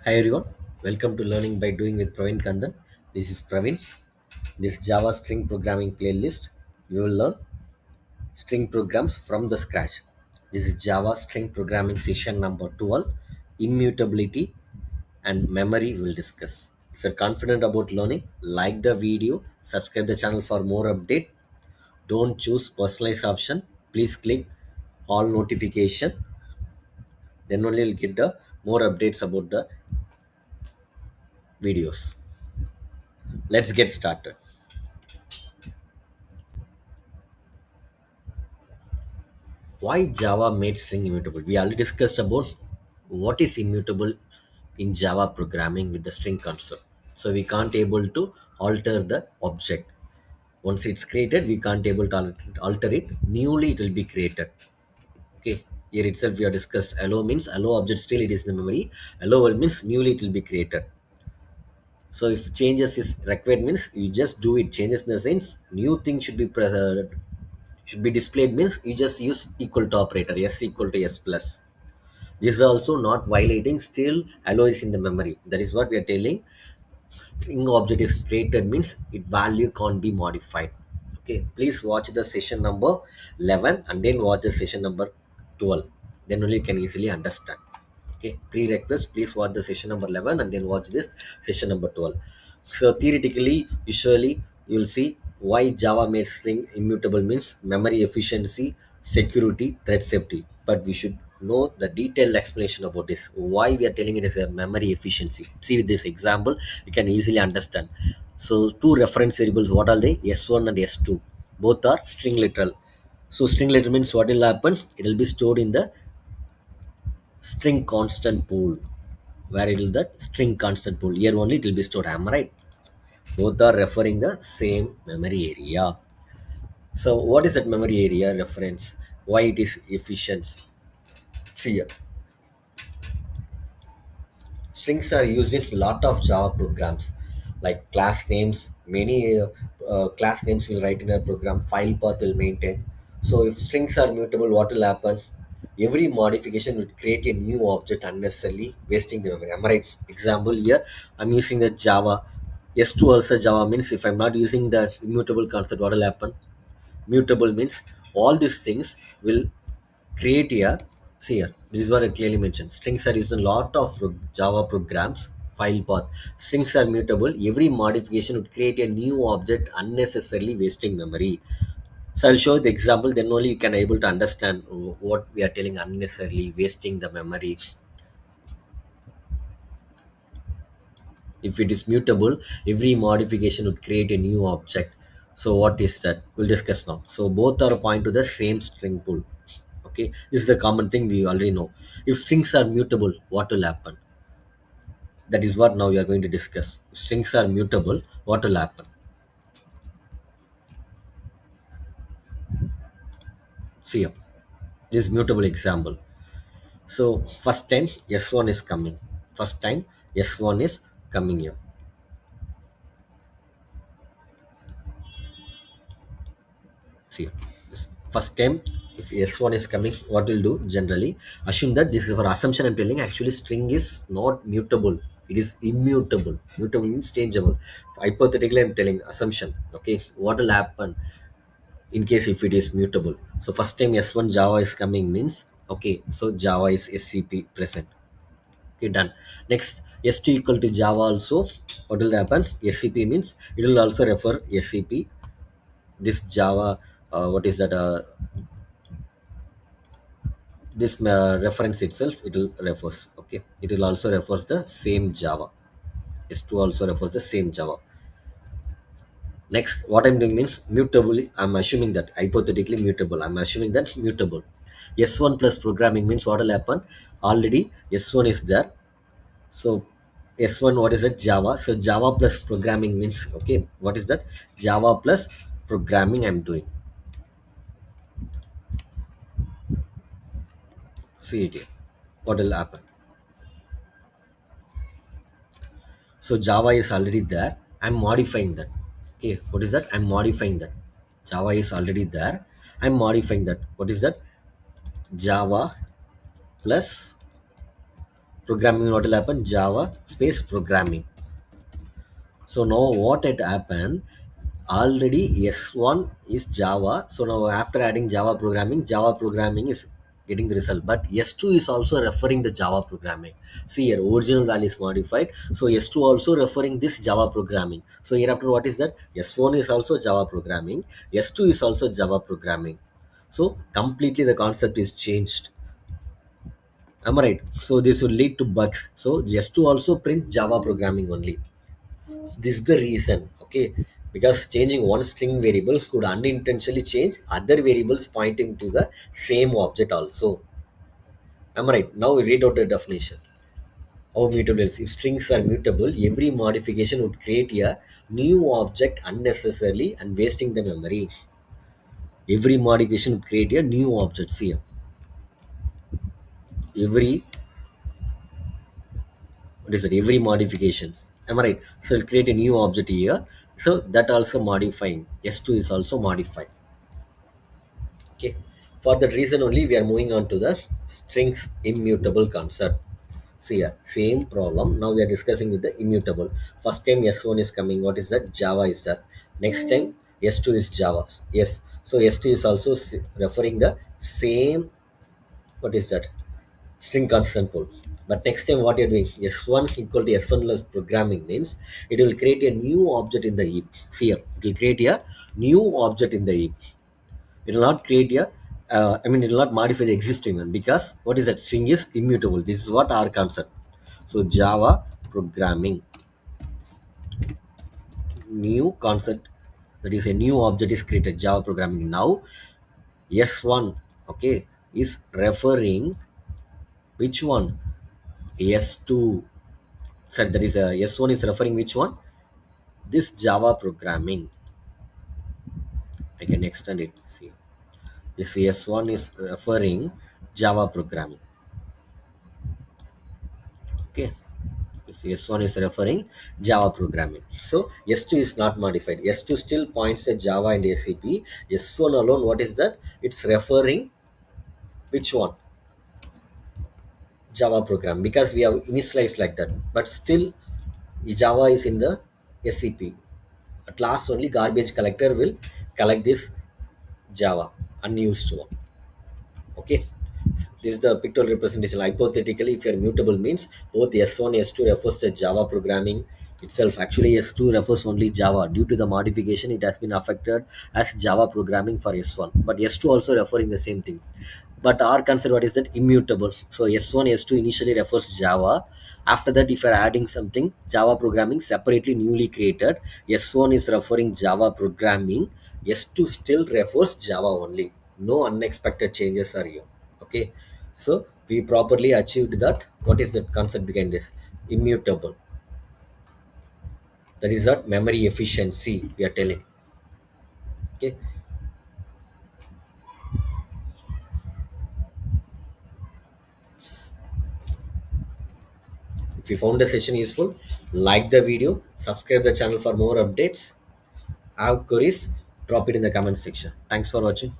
Hi everyone, welcome to Learning by Doing with Praveen Kandan. This is Praveen. This Java string programming playlist, we will learn string programs from the scratch. This is Java string programming session number 12, Immutability and memory we will discuss. If you're confident about learning, like the video, subscribe the channel for more update. Don't choose personalized option. Please click all notification. Then only you'll get the more updates about the videos. Let's get started. Why Java made string immutable? We already discussed about what is immutable in Java programming with the string concept. So we can't able to alter the object. Once it's created, we can't able to alter it. Newly it will be created. Okay. Here itself we have discussed allow means allow object still it is in the memory. Allow means newly it will be created. So if changes is required means you just do it. Changes in the sense new thing should be displayed means you just use equal to operator s equal to s plus. This is also not violating still allow is in the memory. That is what we are telling. String object is created means it value can't be modified. Okay, please watch the session number 11 and then watch the session number 12. Then only you can easily understand. Okay, prerequisite, please watch the session number 11 and then watch this session number 12. So theoretically, usually you will see why Java made string immutable means memory efficiency, security, thread safety. But we should know the detailed explanation about this. Why we are telling it is a memory efficiency. See with this example, you can easily understand. So two reference variables, what are they? S1 and S2. Both are string literal. So string literal means what will happen? It will be stored in the string constant pool. Where it will that string constant pool. Here only it will be stored. Am I right? Both are referring the same memory area. So what is that memory area reference? Why it is efficient? See here. Strings are used in a lot of Java programs, like class names. Many class names will write in a program. File path will maintain. So if strings are mutable, what will happen? Every modification will create a new object unnecessarily, wasting the memory. Am I right? Example here, I'm using the Java. S2 also Java means if I'm not using the immutable concept, what will happen? Mutable means all these things will create a see here. This is what I clearly mentioned. Strings are used in a lot of Java programs. File path. Strings are mutable. Every modification would create a new object unnecessarily wasting memory. So I'll show you the example. Then only you can able to understand what we are telling unnecessarily wasting the memory. If it is mutable, every modification would create a new object. So what is that? We'll discuss now. So both are point to the same string pool. Okay, this is the common thing we already know. If strings are mutable, what will happen? That is what now we are going to discuss. If strings are mutable, what will happen? See here, this mutable example. So first time S1 is coming. First time S1 is coming here. See here. First time if S1 is coming, what will do generally? Assume that this is our assumption I'm telling. Actually, string is not mutable. It is immutable. Mutable means changeable. Hypothetically, I'm telling assumption. Okay, what will happen in case if it is mutable? So first time S1 Java is coming means okay. So Java is SCP present. Okay, done. Next, S2 equal to Java also. What will happen? SCP means it will also refer SCP. This Java, what is that? This reference itself, it will refers. Okay, it will also refers the same Java. S2 also refers the same Java. Next, what I'm doing means mutable. I'm assuming that hypothetically mutable. I'm assuming that mutable. S1 plus programming means what will happen? Already S1 is there. So S1, what is that? Java. So Java plus programming means okay. What is that? Java plus programming I'm doing. See it here. What will happen? So Java is already there. I'm modifying that. Okay, what is that? I'm modifying that. Java is already there. I'm modifying that. What is that? Java plus programming, what will happen? Java space programming. So now what had happened? Already S1 is Java. So now after adding Java programming is getting the result. But S2 is also referring the Java programming. See here, original value is modified. So S2 also referring this Java programming. So hereafter what is that? S1 is also Java programming. S2 is also Java programming. So completely the concept is changed. Am I right? So this will lead to bugs. So S2 also print Java programming only. This is the reason, okay? Because changing one string variable could unintentionally change other variables pointing to the same object also. Am I right? Now we read out the definition. How mutable is. If strings are mutable, every modification would create a new object unnecessarily and wasting the memory. Every modification would create a new object. See here. Every what is it? Every modifications. Am I right? So it'll create a new object here. So that also modifying. S2 is also modified. Okay, for that reason only we are moving on to the strings immutable concept. See here, same problem. Now we are discussing with the immutable. First time S1 is coming. What is that? Java is that. Next time S2 is Java. Yes. So S2 is also referring the same. What is that? String constant pool. But next time what you're doing? S1 equal to S1 plus programming means it will create a new object in the heap. See here, it will create a new object in the heap. It will not create a it will not modify the existing one, because what is that? String is immutable. This is what our concept. So Java programming, new concept, that is a new object is created. Java programming. Now S1, okay, is referring which one? S2. Sorry, that is a S1 is referring which one? This Java programming. I can extend it. See, this S1 is referring Java programming. Okay, this S1 is referring Java programming. So S2 is not modified. S2 still points at Java and ACP. S1 alone, what is that? It's referring which one? Java program, because we have initialized like that. But still Java is in the SCP. At last only garbage collector will collect this Java unused one. Okay, this is the pictorial representation. Hypothetically, if you're mutable means both S1 S2 refers to Java programming itself. Actually S2 refers only Java. Due to the modification it has been affected as Java programming for S1, but S2 also referring the same thing. But our concept what is that? Immutable. So S1 S2 initially refers Java. After that, if you're adding something Java programming separately newly created, S1 is referring Java programming, S2 still refers Java only. No unexpected changes are here. Okay, so we properly achieved that. What is the concept behind this? Immutable. That is what memory efficiency we are telling. Okay, if you found the session useful, like the video, subscribe the channel for more updates. Have queries, drop it in the comment section. Thanks for watching.